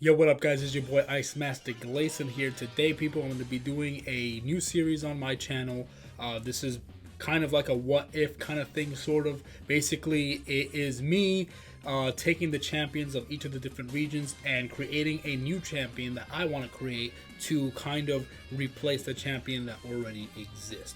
Yo, what up, guys? It's your boy Ice Master Glason here. Today, people, I'm going to be doing a new series on my channel. This is kind of like a what if kind of thing, sort of. Basically, it is me taking the champions of each of the different regions and creating a new champion that I want to create to kind of replace the champion that already exists.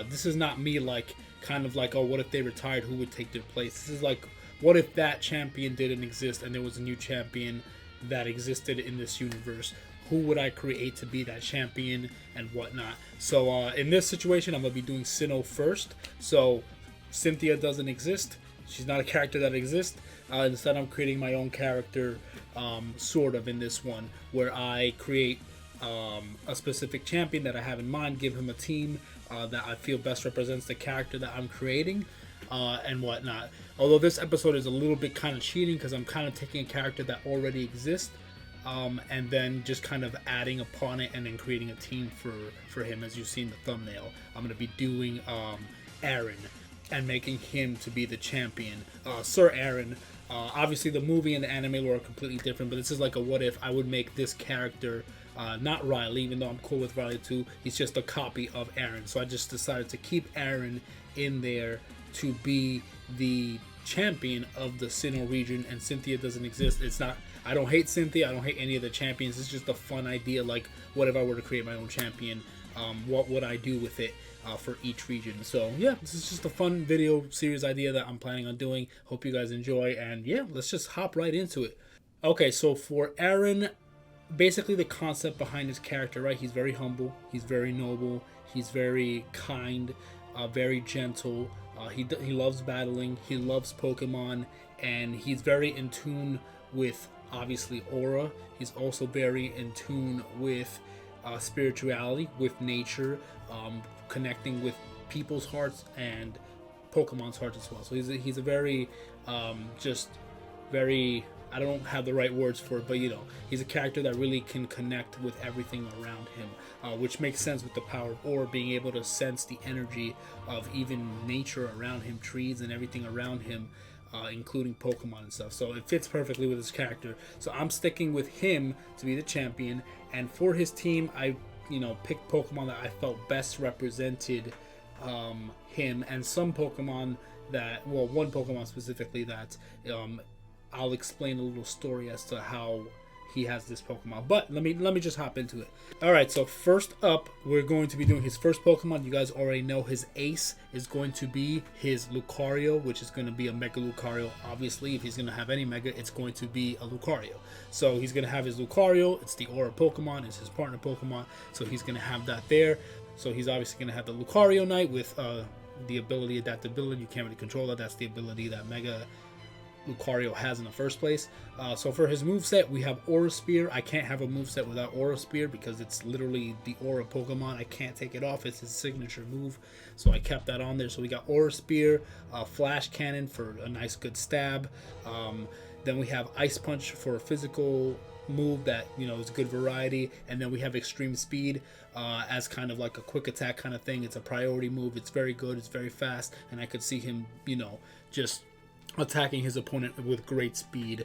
This is not me like kind of like, oh, what if they retired? Who would take their place? This is like, what if that champion didn't exist and there was a new champion that existed in this universe? Who would I create to be that champion and whatnot? So in this situation, I'm gonna be doing Sinnoh first. So Cynthia doesn't exist. She's not a character that exists. Instead, I'm creating my own character, sort of, in this one, where I create a specific champion that I have in mind, give him a team that I feel best represents the character that I'm creating, and whatnot. Although this episode is a little bit kind of cheating because I'm kind of taking a character that already exists, and then just kind of adding upon it and then creating a team for him. As you see in the thumbnail, I'm going to be doing Aaron and making him to be the champion, Sir Aaron. Obviously the movie and the anime lore are completely different, but this is like a what if. I would make this character not Riley, even though I'm cool with Riley too. He's just a copy of Aaron, so I just decided to keep Aaron in there to be the champion of the Sinnoh region. And Cynthia doesn't exist. It's not, I don't hate Cynthia, I don't hate any of the champions. It's just a fun idea, like what if I were to create my own champion, what would I do with it for each region. So yeah, this is just a fun video series idea that I'm planning on doing. Hope you guys enjoy, and yeah, let's just hop right into it. Okay, so for Aaron, basically the concept behind his character, right? He's very humble, he's very noble, he's very kind, very gentle. He loves battling, he loves Pokemon, and he's very in tune with, obviously, aura. He's also very in tune with spirituality, with nature, connecting with people's hearts and Pokemon's hearts as well. So he's a very, just very, I don't have the right words for it, but you know, he's a character that really can connect with everything around him, which makes sense with the power of aura, being able to sense the energy of even nature around him, trees and everything around him, including Pokemon and stuff. So it fits perfectly with his character. So I'm sticking with him to be the champion, and for his team, I picked Pokemon that I felt best represented him, and some Pokemon that, well, one Pokemon specifically that I'll explain a little story as to how he has this Pokemon. But let me just hop into it. Alright, so first up, we're going to be doing his first Pokemon. You guys already know his ace is going to be his Lucario, which is going to be a Mega Lucario. Obviously, if he's going to have any Mega, it's going to be a Lucario. So he's going to have his Lucario. It's the Aura Pokemon. It's his partner Pokemon. So he's going to have that there. So he's obviously going to have the Lucario Knight with the ability Adaptability. You can't really control that. That's the ability that Mega Lucario has in the first place. So for his moveset, we have Aura Spear. I can't have a moveset without Aura Spear because it's literally the Aura Pokemon. I can't take it off. It's his signature move. So I kept that on there. So we got Aura Spear, Flash Cannon for a nice good stab. Then we have Ice Punch for a physical move that, is good variety. And then we have Extreme Speed as kind of like a quick attack kind of thing. It's a priority move. It's very good. It's very fast. And I could see him, just attacking his opponent with great speed,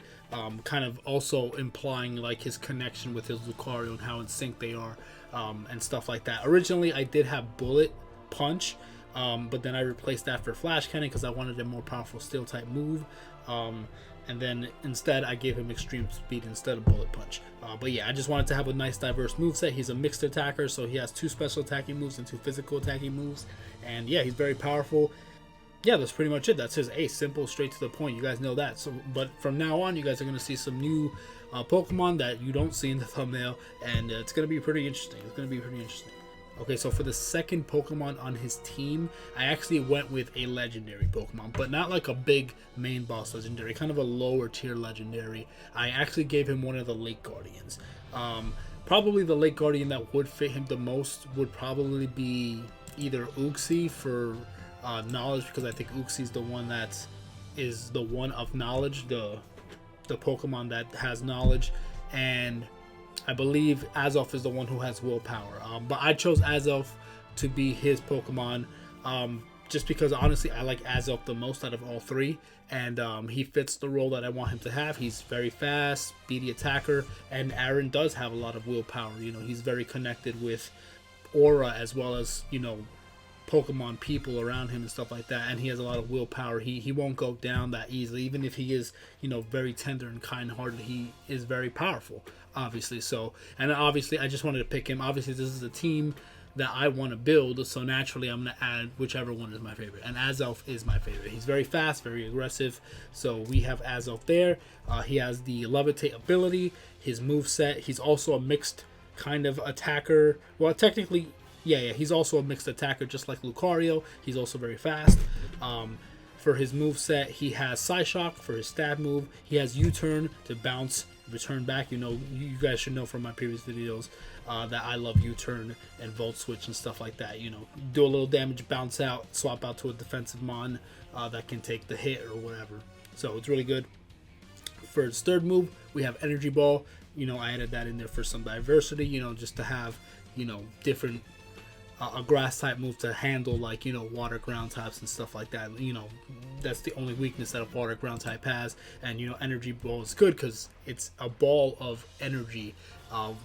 kind of also implying like his connection with his Lucario and how in sync they are, and stuff like that. Originally I did have Bullet Punch, but then I replaced that for Flash Cannon because I wanted a more powerful steel type move, and then instead I gave him Extreme Speed instead of Bullet Punch. But yeah, I just wanted to have a nice diverse moveset. He's a mixed attacker, so he has 2 special attacking moves and 2 physical attacking moves, and yeah, he's very powerful. Yeah, that's pretty much it. That's his ace. Simple, straight to the point. You guys know that. So, but from now on, you guys are going to see some new Pokemon that you don't see in the thumbnail, and it's going to be pretty interesting. Okay, so for the second Pokemon on his team, I actually went with a legendary Pokemon, but not like a big main boss legendary, kind of a lower tier legendary. I actually gave him one of the Lake Guardians. Probably the Lake Guardian that would fit him the most would probably be either Uxie for knowledge, because I think Uxie is the one that is the one of knowledge, the Pokemon that has knowledge, and I believe Azoth is the one who has willpower. But I chose Azoth to be his Pokemon just because honestly I like Azelf the most out of all three, and he fits the role that I want him to have. He's very fast, speedy attacker, and Aaron does have a lot of willpower. You know, he's very connected with aura as well as, you know, Pokemon people around him and stuff like that, and he has a lot of willpower. He won't go down that easily, even if he is, you know, very tender and kind-hearted. He is very powerful, obviously. So, and obviously I just wanted to pick him. Obviously this is a team that I want to build, so naturally I'm going to add whichever one is my favorite, and Azelf is my favorite. He's very fast, very aggressive, so we have Azelf there. He has the Levitate ability, his move set. He's also a mixed kind of attacker. Well, technically, yeah, he's also a mixed attacker, just like Lucario. He's also very fast. For his move set, he has Psyshock for his stab move. He has U-turn to bounce, return back. You know, you guys should know from my previous videos that I love U-turn and Volt Switch and stuff like that. You know, do a little damage, bounce out, swap out to a defensive mon that can take the hit or whatever. So it's really good. For his third move, we have Energy Ball. You know, I added that in there for some diversity, you know, just to have, you know, different a grass type move to handle, like, you know, water ground types and stuff like that. You know, that's the only weakness that a water ground type has. And, you know, Energy Ball is good because it's a ball of energy,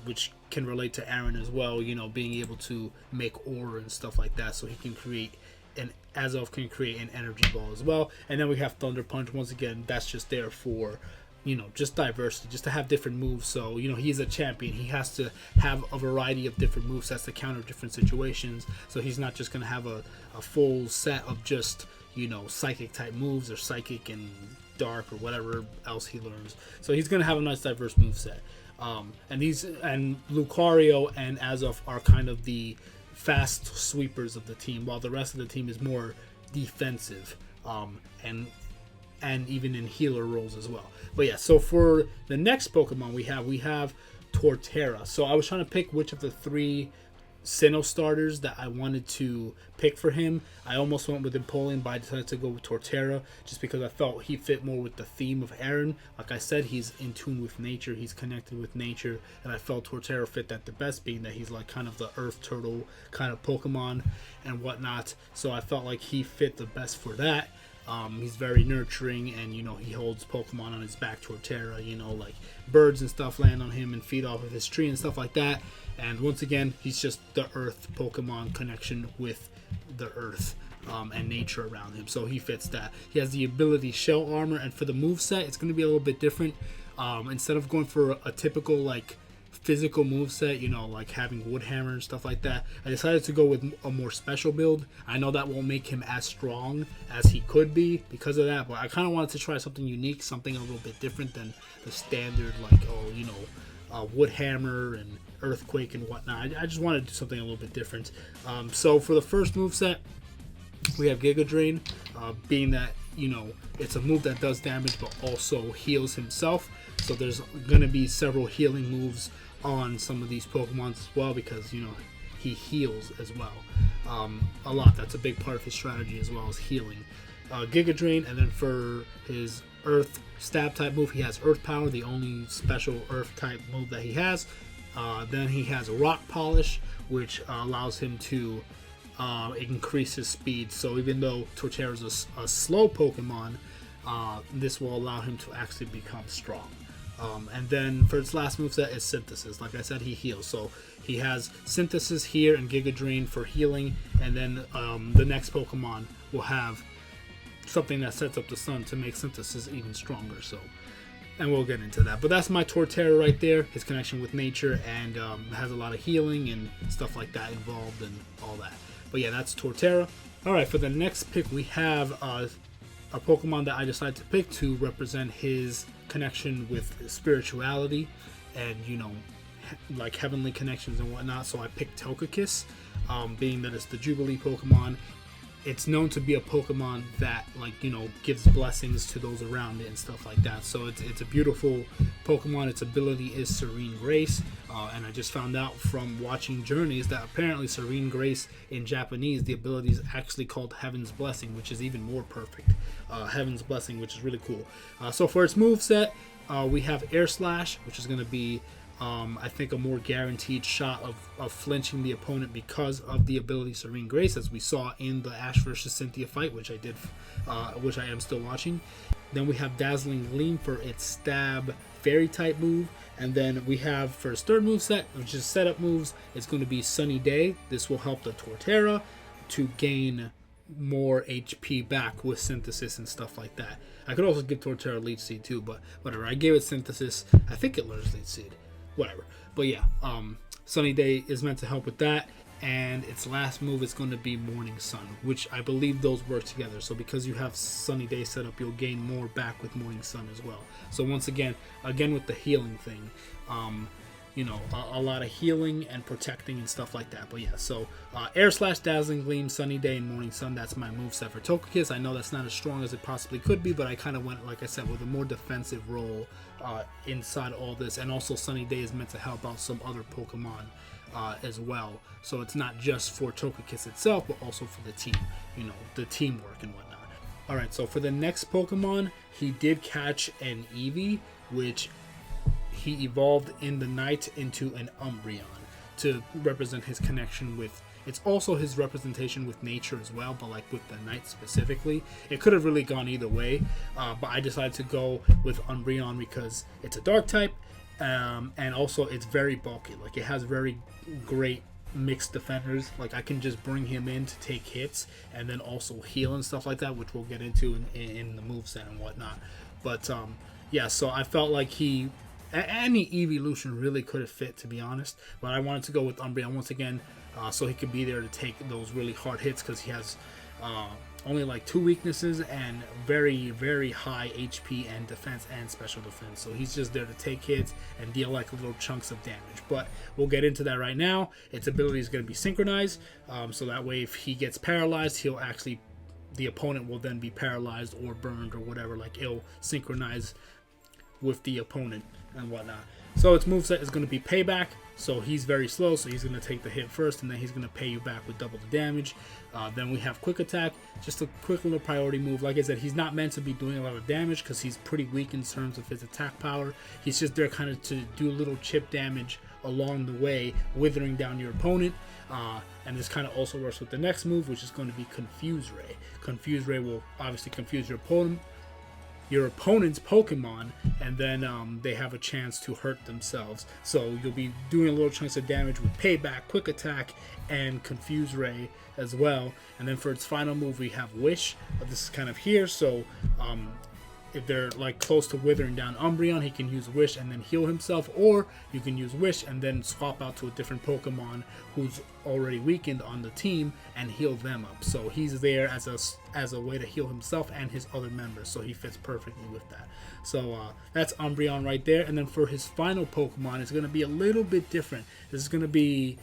which can relate to Aaron as well, you know, being able to make aura and stuff like that, so he can create an Azelf can create an energy ball as well. And then we have Thunder Punch. Once again, that's just there for, you know, just diversity, just to have different moves. So, you know, he's a champion. He has to have a variety of different movesets to counter different situations. So he's not just going to have a full set of just, you know, psychic type moves or psychic and dark or whatever else he learns. So he's going to have a nice diverse moveset. And Lucario and Azelf are kind of the fast sweepers of the team, while the rest of the team is more defensive, and even in healer roles as well. But yeah, so for the next Pokemon we have Torterra. So I was trying to pick which of the three Sinnoh starters that I wanted to pick for him. I almost went with Empoleon, but I decided to go with Torterra just because I felt he fit more with the theme of Aaron. Like I said, he's in tune with nature, he's connected with nature, and I felt Torterra fit that the best, being that he's like kind of the earth turtle kind of Pokemon and whatnot. So I felt like he fit the best for that. He's very nurturing, and, you know, he holds Pokemon on his back. Torterra, you know, like birds and stuff land on him and feed off of his tree and stuff like that. And once again, he's just the earth Pokemon connection with the earth and nature around him, so he fits that. He has the ability Shell Armor, and for the moveset, it's going to be a little bit different. Instead of going for a typical like physical moveset, you know, like having Wood Hammer and stuff like that, I decided to go with a more special build. I know that won't make him as strong as he could be because of that, but I kind of wanted to try something unique, something a little bit different than the standard, like, oh, you know, Wood Hammer and Earthquake and whatnot. I just wanted to do something a little bit different. So for the first moveset, we have Giga Drain, being that, you know, it's a move that does damage but also heals himself. So there's going to be several healing moves on some of these Pokemon as well, because, you know, he heals as well a lot. That's a big part of his strategy as well, as healing. Giga Drain, and then for his Earth stab type move, he has Earth Power, the only special Earth type move that he has. Then he has Rock Polish, which allows him to increase his speed. So even though Torterra is a slow Pokemon, this will allow him to actually become strong. And then for its last moveset is Synthesis. Like I said, he heals. So he has Synthesis here and Giga Drain for healing. And then the next Pokemon will have something that sets up the sun to make Synthesis even stronger. So, and we'll get into that. But that's my Torterra right there. His connection with nature, and has a lot of healing and stuff like that involved and all that. But yeah, that's Torterra. Alright, for the next pick, we have a Pokemon that I decided to pick to represent his connection with spirituality and, you know, like heavenly connections and whatnot. So I picked Togekiss, being that it's the Jubilee Pokemon. It's known to be a Pokemon that, like, you know, gives blessings to those around it and stuff like that. So it's a beautiful Pokemon. Its ability is Serene Grace, and I just found out from watching Journeys that apparently Serene Grace in Japanese, the ability is actually called Heaven's Blessing, which is even more perfect. Heaven's Blessing, which is really cool. So for its moveset, we have Air Slash, which is going to be I think a more guaranteed shot of flinching the opponent because of the ability Serene Grace, as we saw in the Ash versus Cynthia fight, which I am still watching. Then we have Dazzling Gleam for its stab fairy type move, and then we have for its third move set, which is setup moves, it's going to be Sunny Day. This will help the Torterra to gain more HP back with synthesis and stuff like that. I could also give Torterra Leech Seed too, but whatever. I gave it synthesis. I think it learns Leech Seed. Whatever. But yeah, Sunny Day is meant to help with that. And its last move is going to be Morning Sun, which I believe those work together. So because you have Sunny Day set up, you'll gain more back with Morning Sun as well. So once again with the healing thing, a lot of healing and protecting and stuff like that. But yeah, so Air Slash, Dazzling Gleam, Sunny Day, and Morning Sun, that's my moveset for Togekiss. I know that's not as strong as it possibly could be, but I kind of went, like I said, with a more defensive role inside all this. And also Sunny Day is meant to help out some other Pokemon as well. So it's not just for Togekiss itself, but also for the team, the teamwork and whatnot. Alright, so for the next Pokemon, he did catch an Eevee, which he evolved in the night into an Umbreon to represent his connection with, it's also his representation with nature as well, but like with the night specifically. It could have really gone either way, but I decided to go with Umbreon because it's a dark type, and also it's very bulky. Like, it has very great mixed defenders. Like, I can just bring him in to take hits and then also heal and stuff like that, which we'll get into in the moveset and whatnot. But yeah, so I felt like any evolution really could have fit, to be honest, but I wanted to go with Umbreon once again, so he could be there to take those really hard hits, because he has only like 2 weaknesses and very, very high HP and defense and special defense. So he's just there to take hits and deal like little chunks of damage. But we'll get into that right now. Its ability is going to be synchronized, so that way if he gets paralyzed, the opponent will then be paralyzed or burned or whatever. Like, it'll synchronize with the opponent and whatnot. So its moveset is going to be Payback. So he's very slow, so he's going to take the hit first, and then he's going to pay you back with double the damage. Then we have Quick Attack, just a quick little priority move. Like I said, he's not meant to be doing a lot of damage because he's pretty weak in terms of his attack power. He's just there kind of to do a little chip damage along the way, withering down your opponent. And this kind of also works with the next move, which is going to be Confuse Ray. Confuse Ray will obviously confuse your opponent's Pokemon, and then they have a chance to hurt themselves. So you'll be doing little chunks of damage with Payback, Quick Attack, and Confuse Ray as well. And then for its final move, we have Wish. This is kind of here, so if they're like close to withering down Umbreon, he can use Wish and then heal himself, or you can use Wish and then swap out to a different Pokemon who's already weakened on the team and heal them up. So he's there as a way to heal himself and his other members, so he fits perfectly with that. So that's Umbreon right there. And then for his final Pokemon, it's going to be a little bit different. This is going to be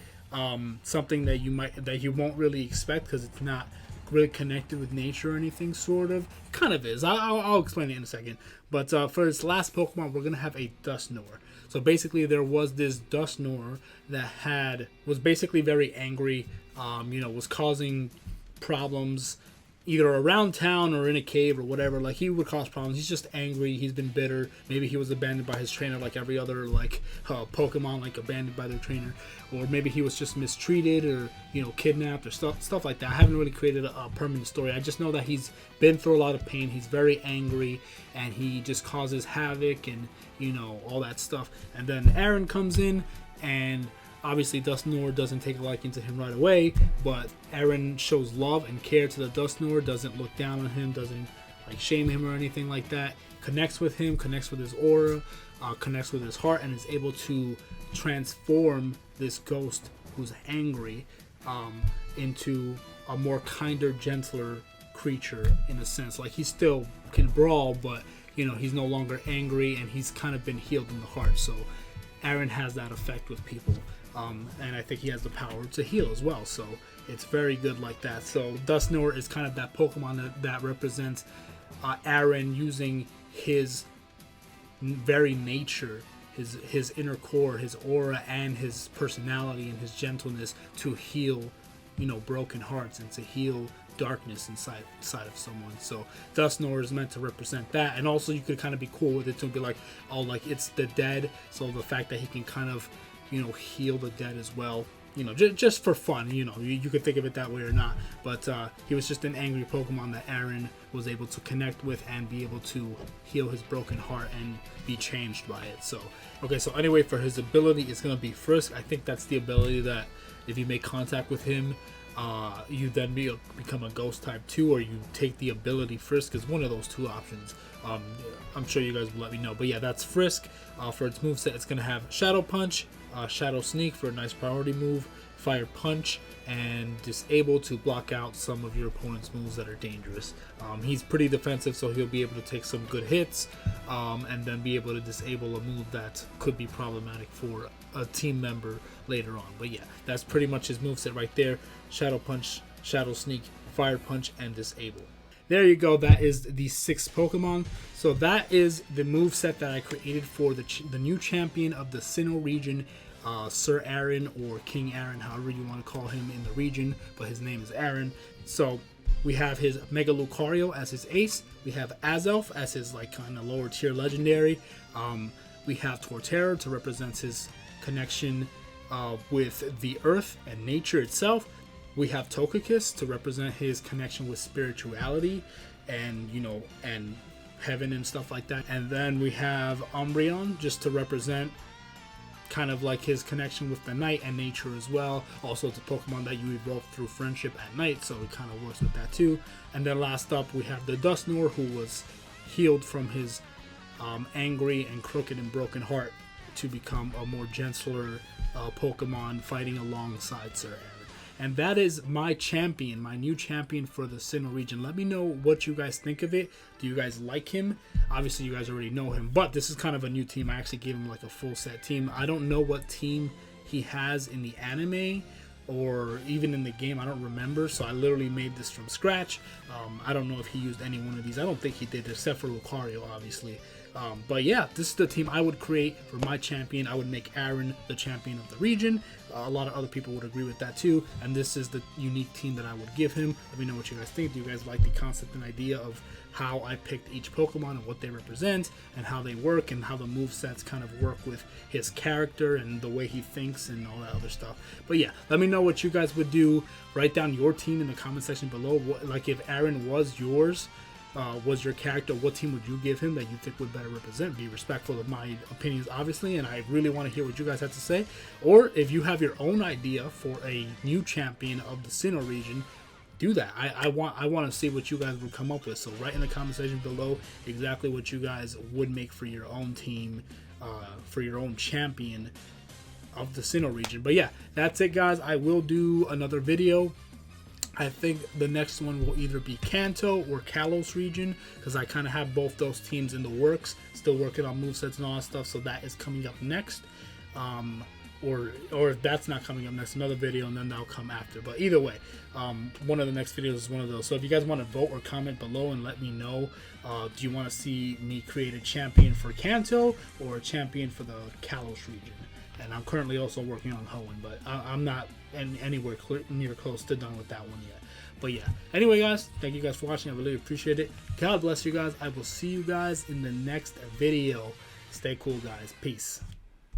something that you won't really expect, because it's not really connected with nature or anything, sort of. It kind of is. I'll explain it in a second. But for its last Pokemon, we're going to have a Dusknoir. So basically, there was this Dusknoir that was basically very angry, was causing problems either around town or in a cave or whatever. Like, he would cause problems. He's just angry. He's been bitter. Maybe he was abandoned by his trainer, like every other Pokemon, like abandoned by their trainer, or maybe he was just mistreated or kidnapped or stuff like that. I haven't really created a permanent story. I just know that he's been through a lot of pain. He's very angry, and he just causes havoc and all that stuff. And then Aaron comes in, and obviously Dusknoir doesn't take a liking to him right away, but Aaron shows love and care to the Dusknoir, doesn't look down on him, doesn't shame him or anything like that, connects with him, connects with his aura, connects with his heart, and is able to transform this ghost who's angry into a more kinder, gentler creature, in a sense. Like, he still can brawl, but he's no longer angry, and he's kind of been healed in the heart. So Aaron has that effect with people. And I think he has the power to heal as well, so it's very good like that. So Dusknoir is kind of that Pokemon that represents Aaron using his very nature, his inner core, his aura, and his personality and his gentleness to heal broken hearts and to heal darkness inside of someone. So Dustnor is meant to represent that, and also you could kind of be cool with it to be like, oh, like it's the dead, so the fact that he can kind of, you know, heal the dead as well, you know, just for fun, you know, you could think of it that way or not, but he was just an angry Pokemon that Aaron was able to connect with and be able to heal his broken heart and be changed by it. So okay, so anyway, for his ability, it's gonna be Frisk. I think that's the ability that if you make contact with him, you then become a ghost type 2, or you take the ability Frisk. Is one of those two options. I'm sure you guys will let me know, but yeah, that's Frisk. For its moveset, it's gonna have Shadow Punch, Shadow Sneak for a nice priority move, Fire Punch, and Disable to block out some of your opponent's moves that are dangerous. He's pretty defensive, so he'll be able to take some good hits, and then be able to disable a move that could be problematic for a team member later on. But yeah, that's pretty much his moveset right there: Shadow Punch, Shadow Sneak, Fire Punch, and Disable. There you go. That is the 6 Pokemon. So that is the moveset that I created for the new champion of the Sinnoh region, Sir Aaron, or King Aaron, however you want to call him in the region, but his name is Aaron. So we have his Mega Lucario as his ace. We have Azelf as his like kind of lower tier legendary. We have Torterra to represent his connection with the earth and nature itself. We have Togekiss to represent his connection with spirituality and, you know, and heaven and stuff like that. And then we have Umbreon just to represent kind of like his connection with the night and nature as well. Also, it's a Pokemon that you evolve through friendship at night, so it kind of works with that too. And then last up, we have the Dustnor, who was healed from his angry and crooked and broken heart to become a more gentler Pokemon, fighting alongside Sir Aaron. And that is my champion, my new champion for the Sinnoh region. Let me know what you guys think of it. Do you guys like him? Obviously, you guys already know him, but this is kind of a new team. I actually gave him like a full set team. I don't know what team he has in the anime or even in the game. I don't remember, so I literally made this from scratch. I don't know if he used any one of these. I don't think he did, except for Lucario, obviously. But yeah, this is the team I would create for my champion. I would make Aaron the champion of the region. A lot of other people would agree with that too, and this is the unique team that I would give him. Let me know what you guys think. Do you guys like the concept and idea of how I picked each Pokemon and what they represent and how they work and how the movesets kind of work with his character and the way he thinks and all that other stuff? But yeah, let me know what you guys would do. Write down your team in the comment section below. Like if Aaron was yours, was your character, what team would you give him that you think would better represent? Be respectful of my opinions, obviously, and I really want to hear what you guys have to say. Or if you have your own idea for a new champion of the Sinnoh region, do that. I want to see what you guys would come up with. So write in the comment section below exactly what you guys would make for your own team, for your own champion of the Sinnoh region. But yeah, that's it, guys. I will do another video. I think the next one will either be Kanto or Kalos region, because I kind of have both those teams in the works, still working on movesets and all that stuff, so that is coming up next. Or if that's not coming up next, another video, and then that'll come after. But either way, one of the next videos is one of those. So if you guys want to vote or comment below and let me know, do you want to see me create a champion for Kanto or a champion for the Kalos region? And I'm currently also working on Hoenn, but I'm not anywhere near close to done with that one yet. But yeah, anyway, guys, thank you guys for watching. I really appreciate it. God bless you guys. I will see you guys in the next video. Stay cool, guys. Peace.